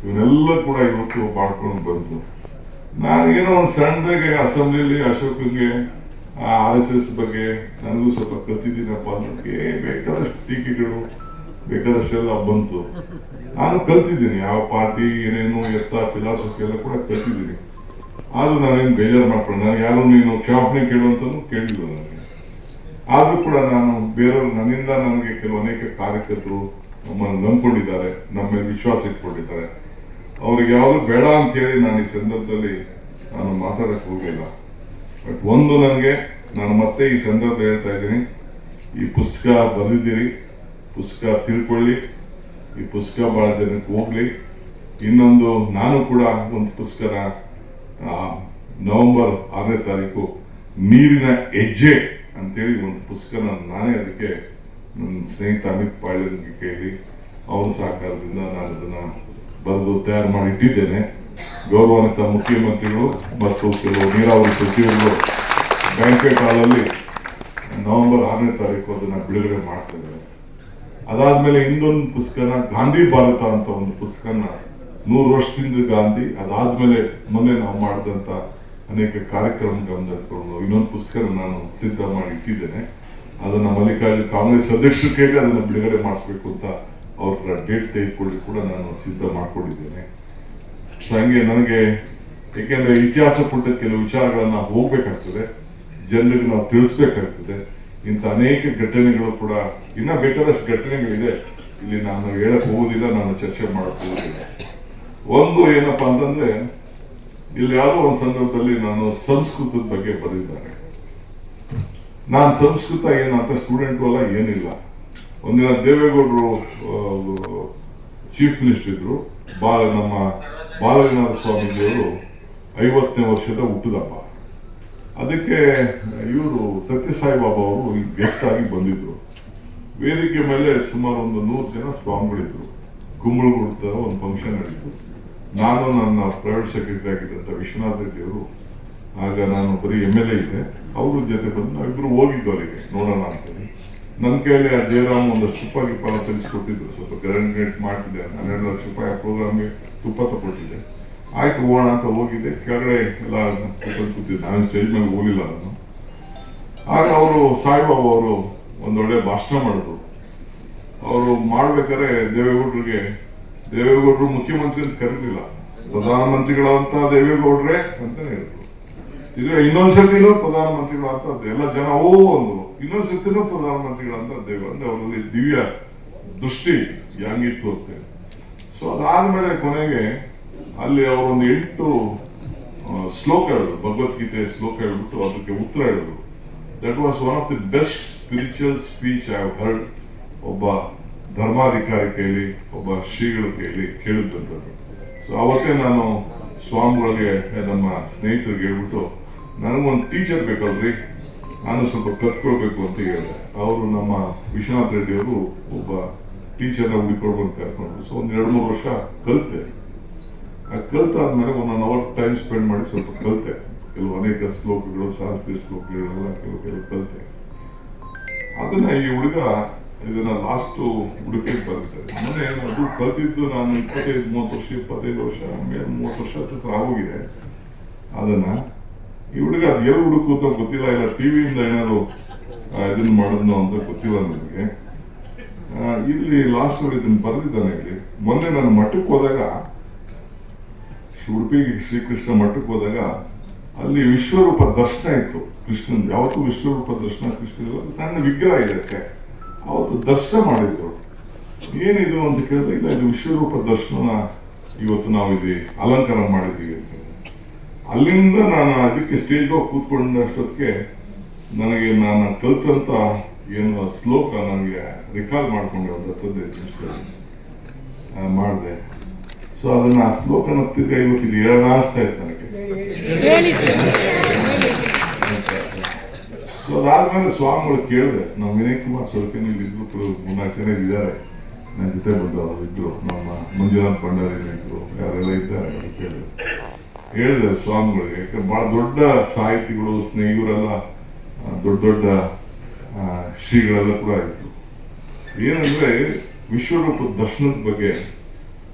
ಇವನ್ನೆಲ್ಲ ಕೂಡ ಇವತ್ತು ಮಾಡ್ಕೊಂಡು ಬಂತು. ನಾನೇನೋ ಒಂದು ಸಣ್ಣದಾಗೆ ಅಸೆಂಬ್ಲಿಯಲ್ಲಿ ಅಶೋಕ್ಗೆ RSS ಬಗ್ಗೆ ನನಗೂ ಸ್ವಲ್ಪ ಕಲ್ತಿದ್ದೀನಪ್ಪ ಅನ್ನೋಕ್ಕೆ ಬೇಕಾದಷ್ಟು ಟೀಕೆಗಳು ಬೇಕಾದಷ್ಟೆಲ್ಲ ಬಂತು. ನಾನು ಕಲ್ತಿದ್ದೀನಿ, ಯಾವ ಪಾರ್ಟಿ ಏನೇನು ಎತ್ತ ಫಿಲಾಸಫಿ ಎಲ್ಲ ಕೂಡ ಕಲ್ತಿದ್ದೀನಿ. ಆದ್ರೂ ನಾನೇನು ಬೇಜಾರು ಮಾಡ್ಕೊಂಡು ನಾನು ಯಾರು ನೀನು ಕ್ಷಮಾಪಣೆ ಕೇಳುವಂತೂ ಕೇಳಿಲ್ಲ ನನಗೆ. ಆದ್ರೂ ಕೂಡ ನಾನು ಬೇರೆಯವರು ನನ್ನಿಂದ ನನಗೆ ಕೆಲವು ಅನೇಕ ಕಾರ್ಯಕರ್ತರು ನಮ್ಮನ್ನು ನಂಬ್ಕೊಂಡಿದ್ದಾರೆ, ನಮ್ಮ ಮೇಲೆ ವಿಶ್ವಾಸ ಇಟ್ಕೊಂಡಿದ್ದಾರೆ. ಅವ್ರಿಗೆ ಯಾವುದು ಬೇಡ ಅಂತ ಹೇಳಿ ನಾನು ಈ ಸಂದರ್ಭದಲ್ಲಿ ನಾನು ಮಾತಾಡಕ್ಕೆ ಹೋಗಲಿಲ್ಲ. ಬಟ್ ಒಂದು ನನಗೆ ನಾನು ಮತ್ತೆ ಈ ಸಂದರ್ಭ ಹೇಳ್ತಾ ಇದ್ದೀನಿ, ಈ ಪುಸ್ತಕ ಬರೆದಿದ್ದೀರಿ, ಪುಸ್ತಕ ತಿಳ್ಕೊಳ್ಳಿ, ಈ ಪುಸ್ತಕ ಬಹಳ ಜನಕ್ಕೆ ಹೋಗ್ಲಿ. ಇನ್ನೊಂದು ನಾನು ಕೂಡ ಒಂದು ಪುಸ್ತಕನ ನವೆಂಬರ್ 6ನೇ ತಾರೀಕು ನೀರಿನ ಹೆಜ್ಜೆ ಅಂತೇಳಿ ಒಂದು ಪುಸ್ತಕನ ನಾನೇ ಅದಕ್ಕೆ ನನ್ನ ಸ್ನೇಹಿತ ಅಮಿತ್ ಪಾಳ್ಯನಿಗೆ ಕೇಳಿ ಅವನ ಸಹಕಾರದಿಂದ ನಾನು ಅದನ್ನ ಬರೆದು ತಯಾರು ಮಾಡಿ ಇಟ್ಟಿದ್ದೇನೆ. ಗೌರವಾನ್ವಿತ ಮುಖ್ಯಮಂತ್ರಿಗಳು ಮತ್ತು ಕೆಲವು ನೀರಾವರಿ ಸಚಿವರುಗಳು ಬ್ಯಾಂಕ್ವೆಟ್ ಹಾಲಲ್ಲಿ ನವೆಂಬರ್ 6ನೇ ತಾರೀಕು ಅದನ್ನ ಬಿಡುಗಡೆ ಮಾಡ್ತಾ ಇದ್ದಾರೆ. ಅದಾದ್ಮೇಲೆ ಇನ್ನೊಂದು ಪುಸ್ತಕನ ಗಾಂಧಿ ಭಾರತ ಅಂತ ಒಂದು ಪುಸ್ತಕನ 100 ವರ್ಷದಿಂದ ಗಾಂಧಿ, ಅದಾದ್ಮೇಲೆ ಮೊನ್ನೆ ನಾವು ಮಾಡಿದಂತ ಅನೇಕ ಕಾರ್ಯಕ್ರಮ ಗಮನಿಸಿಕೊಂಡು ಇನ್ನೊಂದು ಪುಸ್ತಕ ನಾನು ಸಿದ್ಧ ಮಾಡಿ ಇಟ್ಟಿದ್ದೇನೆ. ಅದನ್ನ ಮಲ್ಲಿಕಾರ್ಜುನ ಕಾಂಗ್ರೆಸ್ ಅಧ್ಯಕ್ಷರು ಕೇಳಿ ಅದನ್ನ ಬಿಡುಗಡೆ ಮಾಡಿಸ್ಬೇಕು ಅಂತ ಅವ್ರ ಡೇಟ್ ತೆಗೆದುಕೊಳ್ಳಿ ಕೂಡ ನಾನು ಸಿದ್ಧ ಮಾಡ್ಕೊಂಡಿದ್ದೇನೆ. ಹಂಗೆ ನನಗೆ ಏಕೆಂದ್ರೆ ಇತಿಹಾಸ ಪುಟ್ಟ ಕೆಲವು ವಿಚಾರಗಳನ್ನ ಹೋಗ್ಬೇಕಾಗ್ತದೆ, ಜನರಿಗೆ ನಾವು ತಿಳಿಸ್ಬೇಕಾಗ್ತದೆ. ಇಂಥ ಅನೇಕ ಘಟನೆಗಳು ಕೂಡ ಇನ್ನ ಬೇಕಾದಷ್ಟು ಘಟನೆಗಳಿದೆ, ಇಲ್ಲಿ ನಾನು ಹೇಳಕ್ ಹೋಗೋದಿಲ್ಲ, ನಾನು ಚರ್ಚೆ ಮಾಡಕ್ ಹೋಗೋದಿಲ್ಲ. ಒಂದು ಏನಪ್ಪಾ ಅಂತಂದ್ರೆ, ಇಲ್ಲಿ ಯಾವುದೋ ಒಂದು ಸಂದರ್ಭದಲ್ಲಿ ನಾನು ಸಂಸ್ಕೃತದ ಬಗ್ಗೆ ಬರೆದಿದ್ದಾರೆ. ನಾನು ಸಂಸ್ಕೃತ ಏನಂತ ಸ್ಟೂಡೆಂಟ್ ಅಲ್ಲ, ಏನಿಲ್ಲ. ಒಂದಿನ ದೇವೇಗೌಡರು ಚೀಫ್ ಮಿನಿಸ್ಟರ್ ಇದ್ರು, ನಮ್ಮ ಬಾಲಗಂಗಾಧರ ಸ್ವಾಮೀಜಿಯವರು 50ನೇ ವರ್ಷದ ಹುಟ್ಟುದಬ್ಬ. ಅದಕ್ಕೆ ಇವರು ಸತ್ಯಸಾಯಿ ಬಾಬಾ ಅವರು ಗೆಸ್ಟ್ ಆಗಿ ಬಂದಿದ್ರು. ವೇದಿಕೆ ಮೇಲೆ ಸುಮಾರು ಒಂದು 100 ಜನ ಸ್ವಾಮಿಗಳಿದ್ರು. ಕುಂಬಳಗುಡ್ತರ ಒಂದು ಫಂಕ್ಷನ್ ನಡೀತು. ನಾನು ನನ್ನ ಪ್ರೈವೇಟ್ ಸೆಕ್ರೆಟರಿ ಆಗಿದ್ದಂತ ವಿಶ್ವನಾಥ್ ರೆಡ್ಡಿ ಅವರು, ಆಗ ನಾನು ಬರೀ MLA ಇದ್ದೆ, ಅವ್ರ ಜೊತೆ ಬಂದು ನಾವಿಬ್ರು ಹೋಗಿದ್ದು ಅಲ್ಲಿಗೆ ನೋಡೋಣ ಅಂತೇಳಿ. ನನ್ನ ಕೈಯಲ್ಲಿ ಆ ಜಯರಾಮ್ ಒಂದಷ್ಟು ತುಪ್ಪ ತಿಳಿಸ್ಕೊಟ್ಟಿದ್ರು, ಸ್ವಲ್ಪ ಗ್ರಾಂಡ್ ಮಾಡ್ತಿದ್ದೆ. 12 ಲಕ್ಷ ರೂಪಾಯಿ ಆ ಪ್ರೋಗ್ರಾಮ್ಗೆ ತುಪ್ಪ ತಗೊಟ್ಟಿದ್ದೆ. ಆಯ್ತು ಹೋಗೋಣ ಅಂತ ಹೋಗಿದ್ದೆ. ಕೆಳಗಡೆ ಎಲ್ಲ ಕೂತಿದ್ದೆ, ನಾನು ಸ್ಟೇಜ್ ಮೇಲೆ ಹೋಗಿಲ್ಲ ನಾನು. ಆಗ ಅವರು ಸಾಯಿಬಾಬಾ ಅವರು ಒಂದೊಳ್ಳೆ ಭಾಷಣ ಮಾಡಿದ್ರು. ಅವರು ಮಾಡ್ಬೇಕಾದ್ರೆ ದೇವೇಗೌಡರು ಮುಖ್ಯಮಂತ್ರಿ ಅಂತ ಕರೀಲಿಲ್ಲ, ಪ್ರಧಾನಮಂತ್ರಿಗಳಂತ ದೇವೇಗೌಡ್ರೆ ಅಂತ ಹೇಳಿದ್ರು. ಇದ್ರೆ ಇನ್ನೊಂದ್ಸತಿನೂ ಪ್ರಧಾನಮಂತ್ರಿಗಳಂತ ಎಲ್ಲ ಜನ ಅಂದ್ರು. ಇನ್ನೊಂದ್ಸತಿನೂ ಪ್ರಧಾನಮಂತ್ರಿಗಳಂತ ದೇವೇಗೌಡ ಅವರಲ್ಲಿ ದಿವ್ಯ ದೃಷ್ಟಿ ಹೆಂಗಿತ್ತು ಅಂತ. ಸೊ ಅದಾದ್ಮೇಲೆ ಕೊನೆಗೆ ಅಲ್ಲಿ ಅವರೊಂದು 8 ಶ್ಲೋಕ ಹೇಳಿದ್ರು, ಭಗವದ್ಗೀತೆ ಶ್ಲೋಕ ಹೇಳ್ಬಿಟ್ಟು ಅದಕ್ಕೆ ಉತ್ತರ ಹೇಳಿದ್ರು. That was one of the best spiritual speech I have heard. ಒಬ್ಬ ಧರ್ಮಾಧಿಕಾರಿ ಕೈಲಿ, ಒಬ್ಬ ಶ್ರೀಗಳ ಕೈಲಿ ಕೇಳಿದ್ದಂಥದ್ದು. ಸೊ ಅವತ್ತೇ ನಾನು ಸ್ವಾಮಿಗಳಿಗೆ, ನಮ್ಮ ಸ್ನೇಹಿತರಿಗೆ ಹೇಳ್ಬಿಟ್ಟು, ನನಗೊಂದು ಟೀಚರ್ ಬೇಕಲ್ರಿ, ನಾನು ಸ್ವಲ್ಪ ಕತ್ಕೊಳ್ಬೇಕು ಅಂತ ಹೇಳಿದೆ. ಅವರು ನಮ್ಮ ವಿಶ್ವನಾಥ್ ರೆಡ್ಡಿ ಅವರು ಒಬ್ಬ ಟೀಚರ್ನ ಹುಡುಕೊಳ್ಬೇಕು ಕರ್ಕೊಂಡು. ಸೊ ಒಂದು 2-3 ವರ್ಷ ಕಲಿತೆ. ಕಲ್ತಾದ್ಮೇಲೆ 1 hour ಟೈಮ್ ಸ್ಪೆಂಡ್ ಮಾಡಿ ಸ್ವಲ್ಪ ಕಲಿತೆ. ಕೆಲವು ಅನೇಕ ಶ್ಲೋಕಗಳು, ಸಂಸ್ಕೃತ ಶ್ಲೋಕಗಳೆಲ್ಲ ಕೆಲವು ಕಲಿತೆ. ಅದನ್ನ ಈ ಹುಡುಗ ಇದನ್ನ ಲಾಸ್ಟ್ ಹುಡುಕಿಗೆ ಬರುತ್ತೆ. ಮೊನ್ನೆ ಅದು ಕಲ್ತಿದ್ದು ನಾನು 25-30 ವರ್ಷ ಮೇಲೆ 30 ವರ್ಷ ಹತ್ರ ಆಗೋಗಿದೆ. ಅದನ್ನ ಈ ಹುಡುಗ ಅದು ಎಲ್ಲಿ ಹುಡುಕುತ್ತ ಗೊತ್ತಿಲ್ಲ, ಇಲ್ಲ ಟಿವಿಯಿಂದ ಏನಾದ್ರು ಇದನ್ನ ಮಾಡೋದು ಅಂತ ಗೊತ್ತಿಲ್ಲ ನನಗೆ. ಇಲ್ಲಿ ಲಾಸ್ಟ್ ಇದನ್ನ ಬರೆದಿದ್ದಾನೆ. ಇಲ್ಲಿ ಮೊನ್ನೆ ನಾನು ಮಠಕ್ಕೆ ಹೋದಾಗ, ಉಡುಪಿ ಶ್ರೀಕೃಷ್ಣ ಮಠಕ್ಕೆ ಹೋದಾಗ, ಅಲ್ಲಿ ವಿಶ್ವರೂಪ ದರ್ಶನ ಇತ್ತು ಕೃಷ್ಣನ್. ಯಾವತ್ತೂ ವಿಶ್ವರೂಪ ದರ್ಶನ ಕೃಷ್ಣ ಸಣ್ಣ ವಿಗ್ರಹ ಇದೆ ಅಷ್ಟೇ. ಅವತ್ತು ದರ್ಶನ ಮಾಡಿದ್ರು. ಏನಿದು ಅಂತ ಕೇಳಿದ್ರೆ, ಇಲ್ಲ ಇದು ವಿಶ್ವರೂಪ ದರ್ಶನ, ಇವತ್ತು ನಾವು ಇಲ್ಲಿ ಅಲಂಕಾರ ಮಾಡಿದ್ದೀವಿ ಅಂತ. ಅಲ್ಲಿಂದ ನಾನು ಅದಕ್ಕೆ ಸ್ಟೇಜ್ ಹೋಗಿ ಕೂತ್ಕೊಂಡಷ್ಟೊತ್ತಿಗೆ ನನಗೆ ನಾನು ಕಲ್ತಂತ ಏನು ಶ್ಲೋಕ ನನಗೆ ರಿಕಾಲ್ ಮಾಡ್ಕೊಂಡೆ. ಒಂದು 15 ನಿಮಿಷದಲ್ಲಿ ಮಾಡಿದೆ. ಸೊ ಅದನ್ನ ಆ ಶ್ಲೋಕನ ತಿರ್ಗಾ ಇವತ್ತಿಗೆ ಹೇಳಾಸ್ತಾ ಇತ್ತು ನನಗೆ. ಸೊ ಅದಾದ್ಮೇಲೆ ಸ್ವಾಮಿಗಳು ಕೇಳಿದೆ. ನಾವು ವಿನಯ್ ಕುಮಾರ್ ಸ್ವಲ್ಪೇನು ಇದ್ರು, 3-4 ಜನ ಇದ್ದಾರೆ ನನ್ನ ಜೊತೆ ಬಂದವರು ಇದ್ರು, ನಮ್ಮ ಮಂಜುನಾಥ್ ಭಂಡಾರಿ ಇದ್ರು, ಯಾರೆಲ್ಲ ಇದ್ದಾರೆ ಅಂತ ಕೇಳಿದೆ. ಹೇಳಿದೆ ಸ್ವಾಮಿಗಳಿಗೆ. ಯಾಕಂದ್ರೆ ಬಹಳ ದೊಡ್ಡ ಸಾಹಿತಿಗಳು ಸ್ನೇಹಿತರೆಲ್ಲ ದೊಡ್ಡ ದೊಡ್ಡ ಶ್ರೀಗಳೆಲ್ಲ ಕೂಡ ಇತ್ತು. ಏನಂದ್ರೆ ವಿಶ್ವರೂಪ ದರ್ಶನದ ಬಗ್ಗೆ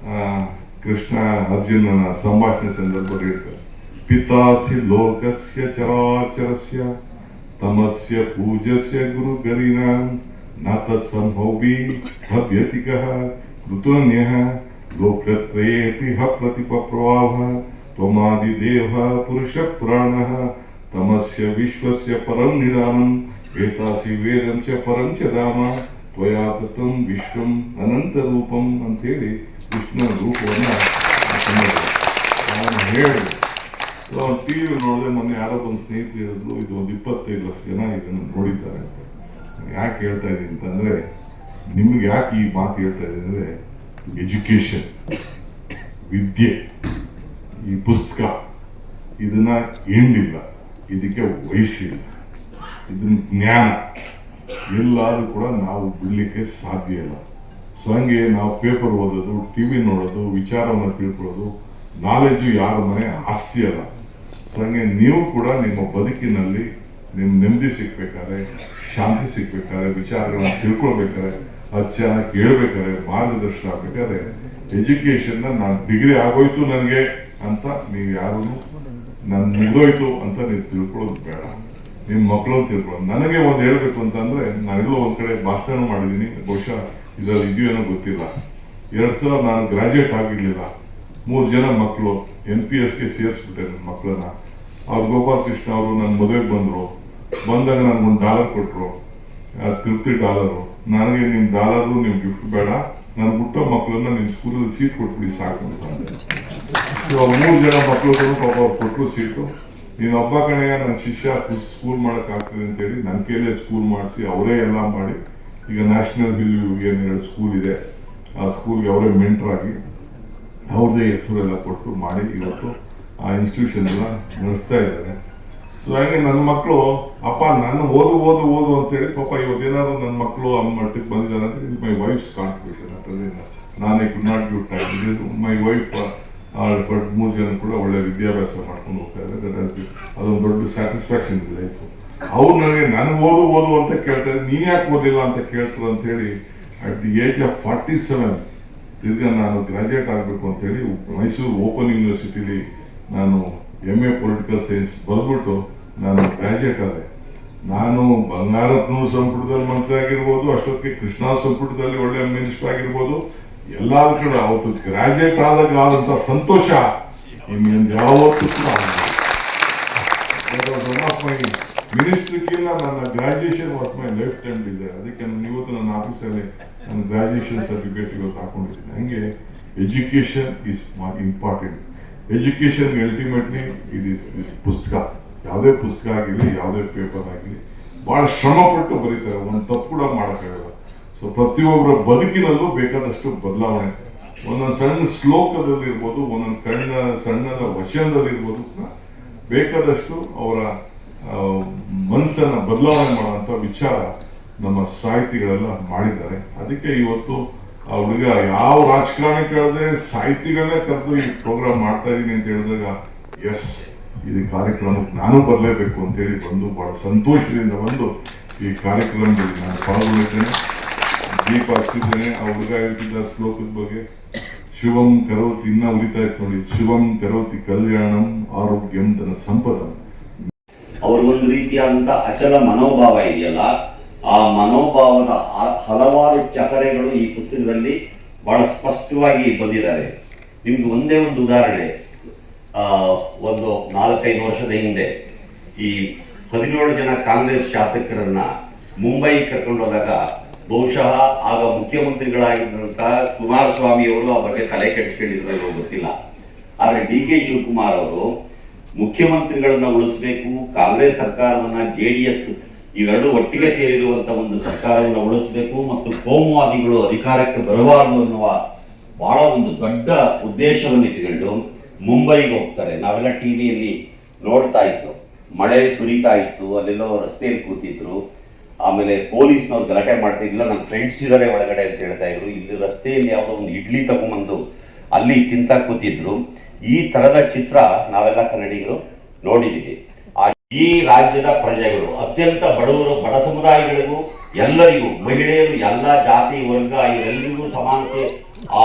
ಕೃಷ್ಣ ಅರ್ಜುನನ ಸಂಭಾಷಣೆ ಸಂದರ್ಭದಲ್ಲಿ ಹೇಳ್ತಾರೆ, ಪಿತಾಸಿ ಲೋಕಸ್ಯ ಚರಾಚರಸ್ಯ ತಮಸ್ಯ ಪೂಜಸ್ಯ ಗುರು ಗರಿನಾಂ ನಾತ ಸಂಭವಿ ಹವ್ಯತಿಕಃ ಕೃತನ್ಯಃ ಲೋಕತ್ರಯೇಪಿ ಹ ಪ್ರತಿಪಪ್ರವಾಹ ತ್ವಮಾದಿದೇವ ಪುರುಷ ಪುರಾಣಃ ತಮಸ್ಯ ವಿಶ್ವಸ್ಯ ಪರಂ ನಿಧಾನಂ ವೇತಾಸಿ ವೇದಂ ಚ ಪರಂ ಚ ಧಾಮ ತ್ವಯಾ ತತಂ ವಿಶ್ವಂ ಅನಂತ ರೂಪಂ ಅಂತೇಳಿ ಕೃಷ್ಣನ ರೂಪವನ್ನು ಹೇಳಿದ್ರು. ಟಿ ವಿ ನೋಡಿದೆ, ಮೊನ್ನೆ ಯಾರೋ ಒಂದು ಸ್ನೇಹಿತರು ಹೇಳಿದ್ರು ಇದು ಒಂದು 25 ಲಕ್ಷ ಜನ ಇದನ್ನು ನೋಡಿದ್ದಾರೆ ಅಂತ. ಯಾಕೆ ಹೇಳ್ತಾ ಇದ್ದೀನಿ ಅಂತಂದ್ರೆ, ನಿಮ್ಗೆ ಯಾಕೆ ಈ ಮಾತು ಹೇಳ್ತಾ ಇದ್ದೀನಿ ಅಂದ್ರೆ, ಎಜುಕೇಶನ್, ವಿದ್ಯೆ, ಈ ಪುಸ್ತಕ ಇದನ್ನ ಎಂಡಿಲ್ಲ, ಇದಕ್ಕೆ ವಯಸ್ಸಿಲ್ಲ, ಇದನ್ನ ಜ್ಞಾನ ಎಲ್ಲಾದ್ರೂ ಕೂಡ ನಾವು ಬಿಡ್ಲಿಕ್ಕೆ ಸಾಧ್ಯ ಇಲ್ಲ. ಸೊ ಹಂಗೆ ನಾವು ಪೇಪರ್ ಓದೋದು, ಟಿವಿ ನೋಡೋದು, ವಿಚಾರವನ್ನು ತಿಳ್ಕೊಳ್ಳೋದು, ನಾಲೆಜು ಯಾರ ಮನೆ ಹಾಸ್ಯ ಅಲ್ಲ. ಸೊ ಹಂಗೆ ನೀವು ಕೂಡ ನಿಮ್ಮ ಬದುಕಿನಲ್ಲಿ ನಿಮ್ಮ ನೆಮ್ಮದಿ ಸಿಗ್ಬೇಕಾದ್ರೆ, ಶಾಂತಿ ಸಿಗ್ಬೇಕಾದ್ರೆ, ವಿಚಾರಗಳನ್ನ ತಿಳ್ಕೊಳ್ಬೇಕಾದ್ರೆ, ಅದು ಚೆನ್ನಾಗಿ ಕೇಳ್ಬೇಕಾದ್ರೆ, ಮಾರ್ಗದರ್ಶನ ಆಗ್ಬೇಕಾದ್ರೆ ಎಜುಕೇಶನ್ನ ನಾನು ಡಿಗ್ರಿ ಆಗೋಯ್ತು ನನಗೆ ಅಂತ ನೀವು ಯಾರು ನನ್ ಮುಗಿದೋಯ್ತು ಅಂತ ನೀವು ತಿಳ್ಕೊಳ್ಳೋದು ಬೇಡ. ನಿಮ್ಮ ಮಕ್ಕಳನ್ನು ತಿಳ್ಕೊಳ್ಳೋದು. ನನಗೆ ಒಂದು ಹೇಳ್ಬೇಕು ಅಂತಂದ್ರೆ, ನಾನೆಲ್ಲೋ ಒಂದ್ ಕಡೆ ಭಾಷಣ ಮಾಡಿದ್ದೀನಿ, ಬಹುಶಃ ಇದರಲ್ಲಿ ಇದೆಯೇನೋ ಗೊತ್ತಿಲ್ಲ. 2000 ನಾನು ಗ್ರಾಜುಯೇಟ್ ಆಗಿರ್ಲಿಲ್ಲ, 3 ಜನ ಮಕ್ಕಳು NPSಗೆ ಸೇರಿಸ್ಬಿಟ್ಟೆ ನನ್ನ ಮಕ್ಕಳನ್ನ. ಅವ್ರು ಗೋಪಾಲ್ ಕೃಷ್ಣ ಅವರು ನನ್ನ ಮದುವೆಗೆ ಬಂದಾಗ ನನಗೊಂದು $1 ಕೊಟ್ಟರು, $30. ನನಗೆ ನಿಮ್ಮ $, ನಿಮ್ ಗಿಫ್ಟ್ ಬೇಡ, ನಾನು ಹುಟ್ಟೋ ಮಕ್ಕಳನ್ನ ನಿಮ್ ಸ್ಕೂಲಲ್ಲಿ ಸೀಟ್ ಕೊಟ್ಬಿಡಿ ಸಾಕು ಅಂತ ಅಂದೆ. 3 ಜನ ಮಕ್ಕಳು ಪಾಪ ಕೊಟ್ಟರು ಸೀಟು. ನೀನು ಒಬ್ಬ ಕಡೆಯ ನನ್ನ ಶಿಷ್ಯ ಸ್ಕೂಲ್ ಮಾಡಕ್ ಆಗ್ತದೆ ಅಂತೇಳಿ ನನ್ನ ಕೈಲೇ ಸ್ಕೂಲ್ ಮಾಡಿಸಿ ಅವರೇ ಎಲ್ಲ ಮಾಡಿ, ಈಗ ನ್ಯಾಷನಲ್ ಹಿಲ್ ಏನು ಸ್ಕೂಲ್ ಇದೆ ಆ ಸ್ಕೂಲ್ಗೆ ಅವರೇ ಮೆಂಟರ್ ಆಗಿ ಅವ್ರದ್ದೇ ಹೆಸರೆಲ್ಲ ಕೊಟ್ಟು ಮಾಡಿ ಇವತ್ತು ಆ ಇನ್ಸ್ಟಿಟ್ಯೂಷನ್ ಎಲ್ಲ ನಡೆಸ್ತಾ ಇದ್ದಾರೆ. ಸೊ ಹಾಗೆ ನನ್ನ ಮಕ್ಕಳು ಅಪ್ಪ ನಾನು ಓದು ಅಂತೇಳಿ ಪಾಪ ಇವತ್ತೇನಾದ್ರು ನನ್ನ ಮಕ್ಕಳು ಆ ಮಟ್ಟಕ್ಕೆ ಬಂದಿದ್ದಾರೆ ಅಂದ್ರೆ ಇಸ್ ಮೈ ವೈಫ್ಸ್ ಕಾಂಟ್ರಿಬ್ಯೂಷನ್. ಅದರಲ್ಲಿ ನಾನೇ could not give time. My wife 3 ಜನ ಕೂಡ ಒಳ್ಳೆ ವಿದ್ಯಾಭ್ಯಾಸ ಮಾಡ್ಕೊಂಡು ಹೋಗ್ತಾ ಇದ್ದಾರೆ. ಅದೊಂದು ದೊಡ್ಡ ಸ್ಯಾಟಿಸ್ಫ್ಯಾಕ್ಷನ್ ಇದೆ ಲೈಫ್. ಅವ್ರು ನನಗೆ ಓದು ಅಂತ ಕೇಳ್ತಾ ಇದ್ದಾರೆ, ನೀನ್ ಯಾಕೆ ಓದಿಲ್ಲ ಅಂತ ಕೇಳ್ತಾರೆ ಅಂತ ಹೇಳಿ ಅಟ್ ದಿ ಏಜ್ ಆಫ್ 47 ತಿರ್ಗಾ ನಾನು ಗ್ರಾಜುಯೇಟ್ ಆಗಬೇಕು ಅಂತ ಹೇಳಿ ಮೈಸೂರು ಓಪನ್ ಯೂನಿವರ್ಸಿಟಿಲಿ ನಾನು MA ಪೊಲಿಟಿಕಲ್ ಸೈನ್ಸ್ ಬರೆದ್ಬಿಟ್ಟು ನಾನು ಗ್ರಾಜುಯೇಟ್ ಆದೆ. ನಾನು ಬಂಗಾರತ್ನ ಸಂಪುಟದಲ್ಲಿ ಮಂತ್ರಿ ಆಗಿರ್ಬೋದು, ಅಷ್ಟೊತ್ತಿಗೆ ಕೃಷ್ಣ ಸಂಪುಟದಲ್ಲಿ ಒಳ್ಳೆ ಮಿನಿಸ್ಟರ್ ಆಗಿರ್ಬೋದು, ಎಲ್ಲಾದ ಕಡೆ ಅವತ್ತು ಗ್ರಾಜುಯೇಟ್ ಆದಾಗ ಆದಂತ ಸಂತೋಷ ಇನ್ನೊಂದು ಯಾವತ್ತೂ ಕೂಡ ಮಿನಿಸ್ಟ್ರಿಗಿಂತ ನನ್ನ graduation was my life time desire. ಅದಕ್ಕೆ ನಾನು ಇವತ್ತು ನನ್ನ ಆಫೀಸಲ್ಲಿ ನನ್ನ ಗ್ರಾಜುಯೇಷನ್ ಸರ್ಟಿಫಿಕೇಟ್ ಇವತ್ತು ಹಾಕೊಂಡಿದ್ದೀನಿ. ಹಂಗೆ education is important. Education ultimately ಇದು ಪುಸ್ತಕ, ಯಾವುದೇ ಪುಸ್ತಕ ಆಗಿರಲಿ, ಯಾವುದೇ ಪೇಪರ್ ಆಗಲಿ ಬಹಳ ಶ್ರಮ ಪಟ್ಟು ಬರೀತಾರೆ, ಒಂದು ತಪ್ಪು ಕೂಡ ಮಾಡೋಕ್ಕಾಗಲ್ಲ. ಸೊ ಪ್ರತಿಯೊಬ್ಬರ ಬದುಕಿನಲ್ಲೂ ಬೇಕಾದಷ್ಟು ಬದಲಾವಣೆ, ಒಂದೊಂದು ಸಣ್ಣ ಶ್ಲೋಕದಲ್ಲಿ ಇರ್ಬೋದು, ಒಂದೊಂದು ಸಣ್ಣದ ವಚನದಲ್ಲಿರ್ಬೋದು, ಬೇಕಾದಷ್ಟು ಅವರ ಮನಸ್ಸನ್ನ ಬದಲಾವಣೆ ಮಾಡುವಂತ ವಿಚಾರ ನಮ್ಮ ಸಾಹಿತಿಗಳೆಲ್ಲ ಮಾಡಿದ್ದಾರೆ. ಅದಕ್ಕೆ ಇವತ್ತು ಆ ಹುಡುಗ ಯಾವ ರಾಜಕಾರಣಿ ಕೇಳದೆ ಸಾಹಿತಿಗಳನ್ನೇ ಕರೆದು ಈ ಪ್ರೋಗ್ರಾಮ್ ಮಾಡ್ತಾ ಇದೀನಿ ಅಂತ ಹೇಳಿದಾಗ ಎಸ್, ಇದು ಕಾರ್ಯಕ್ರಮಕ್ಕೆ ನಾನು ಬರಲೇಬೇಕು ಅಂತ ಹೇಳಿ ಬಂದು ಬಹಳ ಸಂತೋಷದಿಂದ ಬಂದು ಈ ಕಾರ್ಯಕ್ರಮದಲ್ಲಿ ನಾನು ಪಾಲ್ಗೊಂಡಿದ್ದೇನೆ, ದೀಪ ಹಚ್ಚಿದ್ದೇನೆ. ಆ ಹುಡುಗ ಹೇಳ್ತಿದ್ದ ಶ್ಲೋಕದ ಬಗ್ಗೆ, ಶಿವಂ ಕರೋತಿ, ಇನ್ನ ಉಳಿತಾ ಇತ್ತು ನೋಡಿ, ಶಿವಂ ಕರೋತಿ ಕಲ್ಯಾಣಂ ಆರೋಗ್ಯಂ ಧನ ಸಂಪದಂ. ಅವ್ರಿಗೊಂದು ರೀತಿಯಾದಂತ ಅಚಲ ಮನೋಭಾವ ಇದೆಯಲ್ಲ, ಆ ಮನೋಭಾವದ ಹಲವಾರು ಚಹರೆಗಳು ಈ ಪುಸ್ತಕದಲ್ಲಿ ಬಹಳ ಸ್ಪಷ್ಟವಾಗಿ ಬಂದಿದ್ದಾರೆ. ನಿಮ್ಗೆ ಒಂದೇ ಒಂದು ಉದಾಹರಣೆ, ಒಂದು 4-5 ವರ್ಷದ ಹಿಂದೆ ಈ 17 ಜನ ಕಾಂಗ್ರೆಸ್ ಶಾಸಕರನ್ನ ಮುಂಬೈ ಕರ್ಕೊಂಡೋದಾಗ ಬಹುಶಃ ಆಗ ಮುಖ್ಯಮಂತ್ರಿಗಳಾಗಿದ್ದಂತ ಕುಮಾರಸ್ವಾಮಿ ಅವರು ಆ ಬಗ್ಗೆ ತಲೆ ಕೆಡಿಸ್ಕೊಂಡಿದ್ರು ಗೊತ್ತಿಲ್ಲ. ಆದ್ರೆ DK ಶಿವಕುಮಾರ್ ಅವರು ಮುಖ್ಯಮಂತ್ರಿಗಳನ್ನ ಉಳಿಸಬೇಕು, ಕಾಂಗ್ರೆಸ್ ಸರ್ಕಾರವನ್ನ JDS ಇವೆರಡು ಒಟ್ಟಿಗೆ ಸೇರಿರುವಂತ ಒಂದು ಸರ್ಕಾರವನ್ನು ಉಳಿಸಬೇಕು ಮತ್ತು ಕೋಮುವಾದಿಗಳು ಅಧಿಕಾರಕ್ಕೆ ಬರಬಾರದು ಅನ್ನುವ ಬಹಳ ಒಂದು ದೊಡ್ಡ ಉದ್ದೇಶವನ್ನು ಇಟ್ಟುಕೊಂಡು ಮುಂಬೈಗೆ ಹೋಗ್ತಾರೆ. ನಾವೆಲ್ಲ ಟಿವಿಯಲ್ಲಿ ನೋಡ್ತಾ ಇತ್ತು, ಮಳೆ ಸುರಿತಾ ಇತ್ತು, ಅಲ್ಲೆಲ್ಲೋ ರಸ್ತೆಯಲ್ಲಿ ಕೂತಿದ್ರು. ಆಮೇಲೆ ಪೊಲೀಸ್ನವ್ರು ಗಲಾಟೆ ಮಾಡ್ತಾ ಇಲ್ಲ, ನನ್ನ ಫ್ರೆಂಡ್ಸ್ ಇದಾರೆ ಒಳಗಡೆ ಅಂತ ಹೇಳ್ತಾ ಇದ್ರು. ಇಲ್ಲಿ ರಸ್ತೆಯಲ್ಲಿ ಯಾವುದೋ ಒಂದು ಇಡ್ಲಿ ತಗೊಂಬಂದು ಅಲ್ಲಿ ತಿಂತ ಕೂತಿದ್ರು. ಈ ತರದ ಚಿತ್ರ ನಾವೆಲ್ಲ ಕನ್ನಡಿಗರು ನೋಡಿದ್ದೀವಿ. ಈ ರಾಜ್ಯದ ಪ್ರಜೆಗಳು ಅತ್ಯಂತ ಬಡವರು, ಬಡ ಸಮುದಾಯಗಳಿಗೂ ಎಲ್ಲರಿಗೂ, ಮಹಿಳೆಯರು, ಎಲ್ಲ ಜಾತಿ ವರ್ಗ ಇವರೆಲ್ಲರಿಗೂ ಸಮಾನತೆ ಆ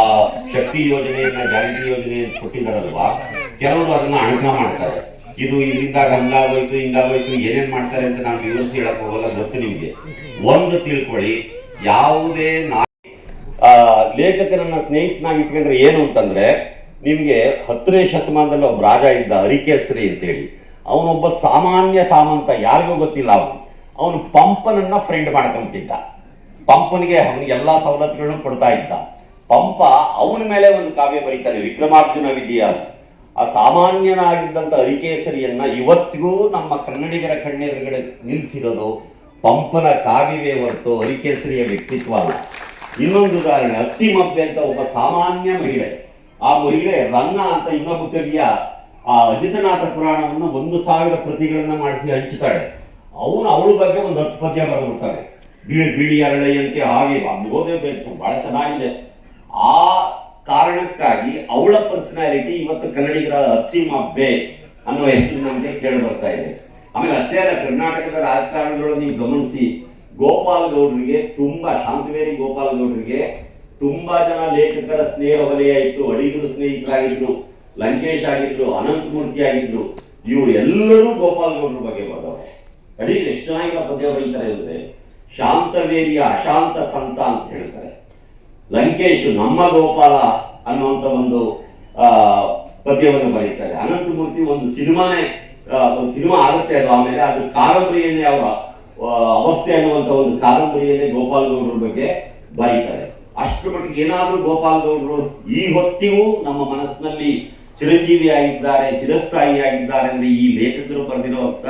ಶಕ್ತಿ ಯೋಜನೆಯನ್ನ, ಗ್ಯಾರಂಟಿ ಯೋಜನೆಯನ್ನು ಕೊಟ್ಟಿದ್ದಾರಲ್ವಾ, ಕೆಲವರು ಅದನ್ನ ಅಣಕ ಮಾಡ್ತಾರೆ. ಇದು ಇದರಿಂದ ಹಂಗಾಗೋಯ್ತು ಹಿಂಗಾಗೋಯ್ತು ಏನೇನ್ ಮಾಡ್ತಾರೆ ಅಂತ ನಾನು ವಿವರಿಸಿ ಹೇಳಕ್ ಹೋಗಲ್ಲ, ಗೊತ್ತು ನಿಮ್ಗೆ. ಒಂದು ತಿಳ್ಕೊಳ್ಳಿ, ಯಾವುದೇ ಲೇಖಕರನ್ನ ಸ್ನೇಹಿತನಾಗಿ ಇಟ್ಕೊಂಡ್ರೆ ಏನು ಅಂತಂದ್ರೆ, ನಿಮ್ಗೆ 10ನೇ ಶತಮಾನದಲ್ಲಿ ಒಬ್ಬ ರಾಜ ಇದ್ದ ಹರಿಕೇಸರಿ ಅಂತೇಳಿ. ಅವನೊಬ್ಬ ಸಾಮಾನ್ಯ ಸಾಮಂತ, ಯಾರಿಗೂ ಗೊತ್ತಿಲ್ಲ. ಅವನು ಪಂಪನನ್ನ ಫ್ರೆಂಡ್ ಮಾಡ್ಕೊಂಬಿಟ್ಟಿದ್ದ. ಪಂಪನಿಗೆ ಅವನಿಗೆ ಎಲ್ಲಾ ಸವಲತ್ತುಗಳನ್ನು ಕೊಡ್ತಾ ಇದ್ದ. ಪಂಪ ಅವನ ಮೇಲೆ ಒಂದು ಕಾವ್ಯ ಬರೀತಾನೆ, ವಿಕ್ರಮಾರ್ಜುನ ವಿಜಯ. ಆ ಸಾಮಾನ್ಯನಾಗಿದ್ದಂಥ ಹರಿಕೇಸರಿಯನ್ನ ಇವತ್ತಿಗೂ ನಮ್ಮ ಕನ್ನಡಿಗರ ಕಣ್ಣೆದುರುಗಡೆ ನಿಲ್ಲಿಸಿರೋದು ಪಂಪನ ಕಾವ್ಯವೇ ಹೊರತು ಹರಿಕೇಸರಿಯ ವ್ಯಕ್ತಿತ್ವ ಅಲ್ಲ. ಇನ್ನೊಂದು ಉದಾಹರಣೆ, ಅತ್ತಿಮಬ್ಬೆ ಅಂತ ಒಬ್ಬ ಸಾಮಾನ್ಯ ಮಹಿಳೆ. ಆ ಮಹಿಳೆ ರನ್ನ ಅಂತ ಇನ್ನೊಬ್ಬ ಕವಿಯ ಆ ಅಜಿತನಾಥ ಪುರಾಣವನ್ನು 1000 ಪ್ರತಿಗಳನ್ನ ಮಾಡಿಸಿ ಹಂಚುತ್ತಾಳೆ. ಅವಳ ಬಗ್ಗೆ ಒಂದು 10 ಪದ್ಯ ಬರೆದಿರ್ತಾನೆ. ಬಿಡಿ ಅರಳೆಯಂತೆ ಹಾಗೆ ಓದಬೇಕು, ಬಹಳ ಚೆನ್ನಾಗಿದೆ. ಆ ಕಾರಣಕ್ಕಾಗಿ ಅವಳ ಪರ್ಸನಾಲಿಟಿ ಇವತ್ತು ಕನ್ನಡಿಗರ ಅತ್ತಿಮಬ್ಬೆ ಅನ್ನುವ ಹೆಸರು ನಮಗೆ ಕೇಳಿ ಬರ್ತಾ ಇದೆ. ಆಮೇಲೆ ಅಷ್ಟೇ ಅಲ್ಲ, ಕರ್ನಾಟಕದ ರಾಜಕಾರಣದೊಳಗೆ ನೀವು ಗಮನಿಸಿ, ಗೋಪಾಲ್ ಗೌಡ್ರಿಗೆ ತುಂಬಾ, ಶಾಂತವೇರಿ ಗೋಪಾಲ್ ಗೌಡ್ರಿಗೆ ತುಂಬಾ ಜನ ಲೇಖಕರ ಸ್ನೇಹ ವಲಯ ಇತ್ತು. ಅಡಿಗರು ಸ್ನೇಹಿತರಾಗಿದ್ರು, ಲಂಕೇಶ್ ಆಗಿದ್ರು, ಅನಂತಮೂರ್ತಿ ಆಗಿದ್ರು. ಇವರು ಎಲ್ಲರೂ ಗೋಪಾಲ್ ಗೌಡ್ರ ಬಗ್ಗೆ ಬರೆದವ್ರೆ. ಅಡಿಗರು ಎಷ್ಟು ಚೆನ್ನಾಗಿರೋ ಪದ್ಯ ಬರೀತಾರೆ ಅಂದ್ರೆ, ಶಾಂತವೇರಿಯ ಅಶಾಂತ ಸಂತ ಅಂತ ಹೇಳ್ತಾರೆ. ಲಂಕೇಶ್ ನಮ್ಮ ಗೋಪಾಲ ಅನ್ನುವಂಥ ಒಂದು ಪದ್ಯವನ್ನು ಬರೀತಾರೆ. ಅನಂತಮೂರ್ತಿ ಒಂದು ಸಿನಿಮಾ ಆಗುತ್ತೆ, ಅದು ಆಮೇಲೆ ಅದು ಕಾದಂಬರಿಯನ್ನೇ, ಅವರ ಅವಸ್ಥೆ ಅನ್ನುವಂಥ ಒಂದು ಕಾದಂಬರಿಯನ್ನೇ ಗೋಪಾಲ್ ಗೌಡ್ರ ಬಗ್ಗೆ ಬರೀತಾರೆ. ಅಷ್ಟರ ಮಟ್ಟಿಗೆ ಏನಾದರೂ ಗೋಪಾಲ್ ಗೌಡ್ರು ಈ ಹೊತ್ತಿಗೂ ನಮ್ಮ ಮನಸ್ಸಿನಲ್ಲಿ ಚಿರಂಜೀವಿಯಾಗಿದ್ದಾರೆ, ಚಿರಸ್ಥಾಯಿಯಾಗಿದ್ದಾರೆ ಅಂದ್ರೆ ಈ ಲೇಖಕರು ಬರೆದಿರುವಂತ